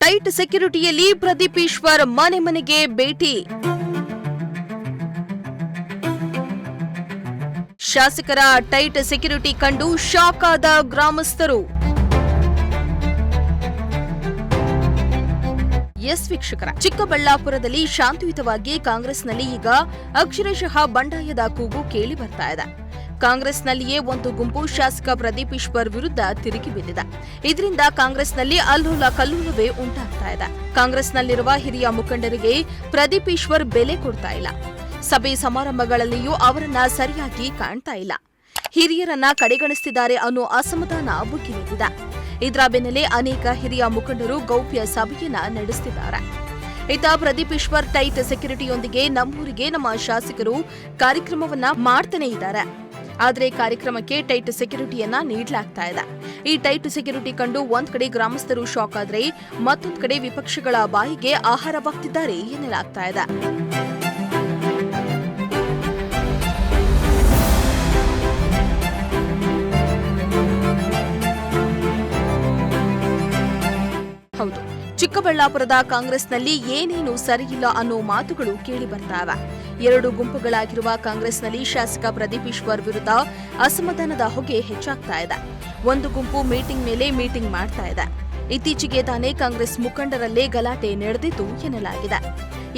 Tight ಸೆಕ್ಯೂರಿಟಿಯಲ್ಲಿ Pradeep Eshwar ಮನೆ ಮನೆಗೆ ಭೇಟಿ. ಶಾಸಕರ ಟೈಟ್ ಸೆಕ್ಯೂರಿಟಿ ಕಂಡು ಶಾಕ್ ಆದ ಗ್ರಾಮಸ್ಥರು. ಎಸ್ ವೀಕ್ಷಕರ, ಚಿಕ್ಕಬಳ್ಳಾಪುರದಲ್ಲಿ ಶಾಂತಿಯುತವಾಗಿ ಕಾಂಗ್ರೆಸ್ನಲ್ಲಿ ಈಗ ಅಕ್ಷರಶಃ ಬಂಡಾಯದ ಕೂಗು ಕೇಳಿ ಬರ್ತಾ ಇದೆ. ಕಾಂಗ್ರೆಸ್ನಲ್ಲಿಯೇ ಒಂದು ಗುಂಪು ಶಾಸಕ ಪ್ರದೀಪ್ ಈಶ್ವರ್ ವಿರುದ್ಧ ತಿರುಗಿ ಬಿದ್ದಿದೆ. ಇದರಿಂದ ಕಾಂಗ್ರೆಸ್ನಲ್ಲಿ ಅಲ್ಲೋಲ ಕಲ್ಲೋಲವೇ ಉಂಟಾಗ್ತಾ ಇದೆ. ಕಾಂಗ್ರೆಸ್ನಲ್ಲಿರುವ ಹಿರಿಯ ಮುಖಂಡರಿಗೆ ಪ್ರದೀಪ್ ಈಶ್ವರ್ ಬೆಲೆ ಕೊಡ್ತಾ ಇಲ್ಲ. ಸಭೆ ಸಮಾರಂಭಗಳಲ್ಲಿಯೂ ಅವರನ್ನ ಸರಿಯಾಗಿ ಕಾಣ್ತಾ ಇಲ್ಲ. ಹಿರಿಯರನ್ನ ಕಡೆಗಣಿಸುತ್ತಿದ್ದಾರೆ ಅನ್ನೋ ಅಸಮಾಧಾನ ಬುಗ್ಗಿನಿಂತಿದೆ. ಇದರ ಬೆನ್ನಲ್ಲೇ ಅನೇಕ ಹಿರಿಯ ಮುಖಂಡರು ಗೌಪ್ಯ ಸಭೆಯನ್ನ ನಡೆಸುತ್ತಿದ್ದಾರೆ. ಇತ್ತ ಪ್ರದೀಪ್ ಈಶ್ವರ್ ಟೈಟ್ ಸೆಕ್ಯೂರಿಟಿಯೊಂದಿಗೆ ನಮ್ಮೂರಿಗೆ ನಮ್ಮ ಶಾಸಕರು ಕಾರ್ಯಕ್ರಮವನ್ನ ಮಾಡ್ತಾನೆ ಇದ್ದಾರೆ. ಆದರೆ ಕಾರ್ಯಕ್ರಮಕ್ಕೆ ಟೈಟ್ ಸೆಕ್ಯೂರಿಟಿಯನ್ನ ನೀಡಲಾಗ್ತಾ ಇದೆ. ಈ ಟೈಟ್ ಸೆಕ್ಯೂರಿಟಿ ಕಂಡು ಒಂದ್ ಕಡೆ ಗ್ರಾಮಸ್ಥರು ಶಾಕ್ ಆದ್ರೆ ಮತ್ತೊಂದ್ ಕಡೆ ವಿಪಕ್ಷಗಳ ಬಾಯಿಗೆ ಆಹಾರವಾಗ್ತಿದ್ದಾರೆ ಎನ್ನಲಾಗ್ತಾ ಇದೆ. ಹೌದು, ಚಿಕ್ಕಬಳ್ಳಾಪುರದ ಕಾಂಗ್ರೆಸ್ನಲ್ಲಿ ಏನೇನು ಸರಿಯಿಲ್ಲ ಅನ್ನೋ ಮಾತುಗಳು ಕೇಳಿ ಬರ್ತಾವೆ. ಎರಡು ಗುಂಪುಗಳಾಗಿರುವ ಕಾಂಗ್ರೆಸ್ನಲ್ಲಿ ಶಾಸಕ ಪ್ರದೀಪ್ ಈಶ್ವರ್ ವಿರುದ್ಧ ಅಸಮಾಧಾನದ ಹೊಗೆ ಹೆಚ್ಚಾಗ್ತಾ ಇದೆ. ಒಂದು ಗುಂಪು ಮೀಟಿಂಗ್ ಮೇಲೆ ಮೀಟಿಂಗ್ ಮಾಡ್ತಾ ಇದೆ. ಇತ್ತೀಚೆಗೆ ತಾನೇ ಕಾಂಗ್ರೆಸ್ ಮುಖಂಡರಲ್ಲೇ ಗಲಾಟೆ ನಡೆದಿತ್ತು ಎನ್ನಲಾಗಿದೆ.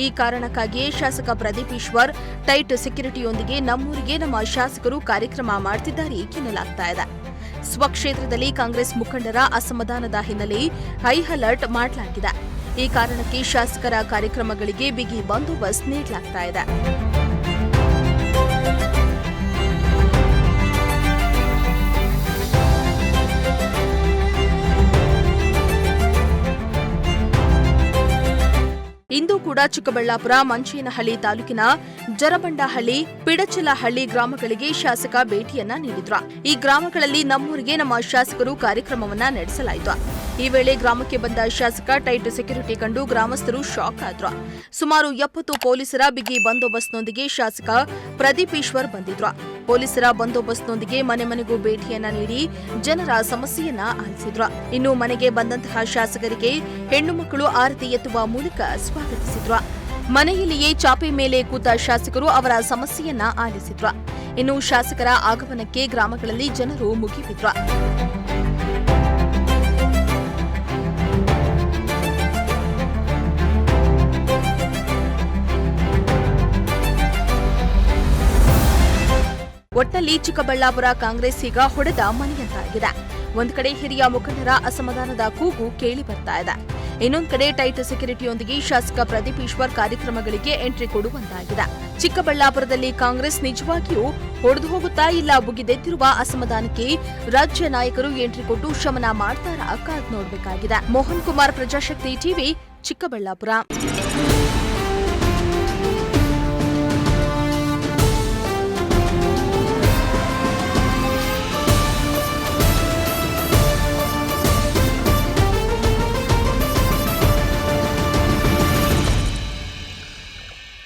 ಈ ಕಾರಣಕ್ಕಾಗಿಯೇ ಶಾಸಕ ಪ್ರದೀಪ್ ಈಶ್ವರ್ ಟೈಟ್ ಸೆಕ್ಯೂರಿಟಿಯೊಂದಿಗೆ ನಮ್ಮೂರಿಗೆ ನಮ್ಮ ಶಾಸಕರು ಕಾರ್ಯಕ್ರಮ ಮಾಡ್ತಿದ್ದಾರೆ ಎನ್ನಲಾಗ್ತಾ ಇದೆ. ಸ್ವಕ್ಷೇತ್ರದಲ್ಲಿ ಕಾಂಗ್ರೆಸ್ ಮುಖಂಡರ ಅಸಮಾಧಾನದ ಹಿನ್ನೆಲೆ ಹೈ ಅಲರ್ಟ್ ಮಾಡಲಾಗಿದೆ. ಈ ಕಾರಣಕ್ಕೆ ಶಾಸಕರ ಕಾರ್ಯಕ್ರಮಗಳಿಗೆ ಬಿಗಿ ಬಂದೋಬಸ್ತ್ ನೀಡಲಾಗ್ತಾ ಇದೆ. ಇಂದು ಕೂಡ ಚಿಕ್ಕಬಳ್ಳಾಪುರ, ಮಂಚೇನಹಳ್ಳಿ ತಾಲೂಕಿನ ಜರಬಂಡಹಳ್ಳಿ, ಪಿಡಚಲಹಳ್ಳಿ ಗ್ರಾಮಗಳಿಗೆ ಶಾಸಕ ಭೇಟಿಯನ್ನ ನೀಡಿದ್ರು. ಈ ಗ್ರಾಮಗಳಲ್ಲಿ ನಮ್ಮೂರಿಗೆ ನಮ್ಮ ಶಾಸಕರು ಕಾರ್ಯಕ್ರಮವನ್ನ ನಡೆಸಲಾಯಿತು. ಈ ವೇಳೆ ಗ್ರಾಮಕ್ಕೆ ಬಂದ ಶಾಸಕ ಟೈಟ್ ಸೆಕ್ಯೂರಿಟಿ ಕಂಡು ಗ್ರಾಮಸ್ಥರು ಶಾಕ್ ಆದ್ರು. ಸುಮಾರು 70 ಪೊಲೀಸರ ಬಿಗಿ ಬಂದೋಬಸ್ತ್ನೊಂದಿಗೆ ಶಾಸಕ ಪ್ರದೀಪ್ ಈಶ್ವರ್ ಬಂದಿದ್ರು. ಪೊಲೀಸರ ಬಂದೋಬಸ್ತ್ನೊಂದಿಗೆ ಮನೆ ಮನೆಗೂ ಭೇಟಿಯನ್ನ ನೀಡಿ ಜನರ ಸಮಸ್ಯೆಯನ್ನ ಆಲಿಸಿದ್ರು. ಇನ್ನು ಮನೆಗೆ ಬಂದಂತಹ ಶಾಸಕರಿಗೆ ಹೆಣ್ಣು ಮಕ್ಕಳು ಆರತಿ ಎತ್ತುವ ಮೂಲಕ ಸ್ವಾಗತಿಸಿದ್ರು. ಮನೆಯಲ್ಲಿಯೇ ಚಾಪೆ ಮೇಲೆ ಕೂತ ಶಾಸಕರು ಅವರ ಸಮಸ್ಯೆಯನ್ನ ಆಲಿಸಿದ್ರು. ಇನ್ನು ಶಾಸಕರ ಆಗಮನಕ್ಕೆ ಗ್ರಾಮಗಳಲ್ಲಿ ಜನರು ಮುಗಿಬಿದ್ರು. ಒಟ್ಟಲ್ಲಿ ಚಿಕ್ಕಬಳ್ಳಾಪುರ ಕಾಂಗ್ರೆಸ್ ಈಗ ಹೊಡೆದ ಮನೆಯಂತಾಗಿದೆ. ಒಂದ್ ಕಡೆ ಹಿರಿಯ ಮುಖಂಡರ ಅಸಮಾಧಾನದ ಕೂಗು ಕೇಳಿ ಬರ್ತಾ ಇದೆ. ಇನ್ನೊಂದ್ ಕಡೆ ಟೈಟ್ ಸೆಕ್ಯೂರಿಟಿಯೊಂದಿಗೆ ಶಾಸಕ ಪ್ರದೀಪ್ ಈಶ್ವರ್ ಕಾರ್ಯಕ್ರಮಗಳಿಗೆ ಎಂಟ್ರಿ ಕೊಡುವಂತಾಗಿದೆ. ಚಿಕ್ಕಬಳ್ಳಾಪುರದಲ್ಲಿ ಕಾಂಗ್ರೆಸ್ ನಿಜವಾಗಿಯೂ ಹೊಡೆದು ಹೋಗುತ್ತಾ ಇಲ್ಲ ಬುಗಿದೆದ್ದಿರುವ ಅಸಮಾಧಾನಕ್ಕೆ ರಾಜ್ಯ ನಾಯಕರು ಎಂಟ್ರಿ ಕೊಟ್ಟು ಶಮನ ಮಾಡ್ತಾರಾ ಕಾದ್ ನೋಡಬೇಕಾಗಿದೆ. ಮೋಹನ್ ಕುಮಾರ್, ಪ್ರಜಾಶಕ್ತಿ ಟಿವಿ, ಚಿಕ್ಕಬಳ್ಳಾಪುರ.